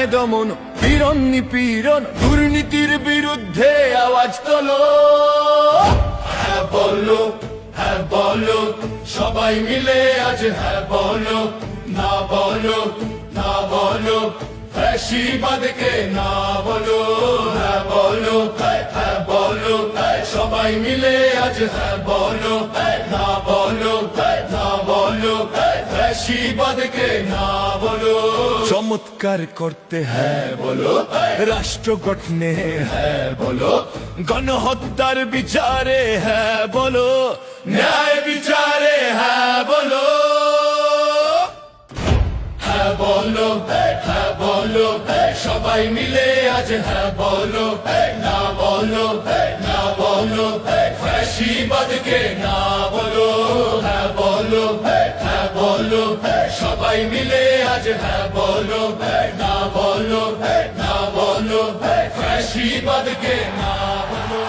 অন্যায় দমন, পীড়ন নিপীড়ন, দুর্নীতির বিরুদ্ধে আওয়াজ তোলো। হ্যাঁ বলো, হ্যাঁ বলো, সবাই মিলে আজ হ্যাঁ বলো। না বলো, না বলো, ফ্যাসিবাদকে না বলো। হ্যাঁ বলো, হ্যাঁ বলো, সবাই মিলে আজ হ্যাঁ বলো। না বলো, না বলো, ফ্যাসিবাদকে না বলো। চমৎকার করতে হ্যাঁ বলো, রাষ্ট্র গঠনে হ্যাঁ বলো, গণহত্যার বিচারে হ্যাঁ বলো, ন্যায় বিচারে হ্যাঁ বলো। হ্যাঁ বলো, হ্যাঁ বলো, সবাই মিলে আজ হ্যাঁ বলো। না বলো, না বলো, ফ্যাসিবাদকে না বলো। হ্যাঁ বলো, হ্যাঁ বলো, সবাই মিলে আজ হ্যাঁ বলো। না বলো, না বলো, ফ্যাসিবাদকে না বলো।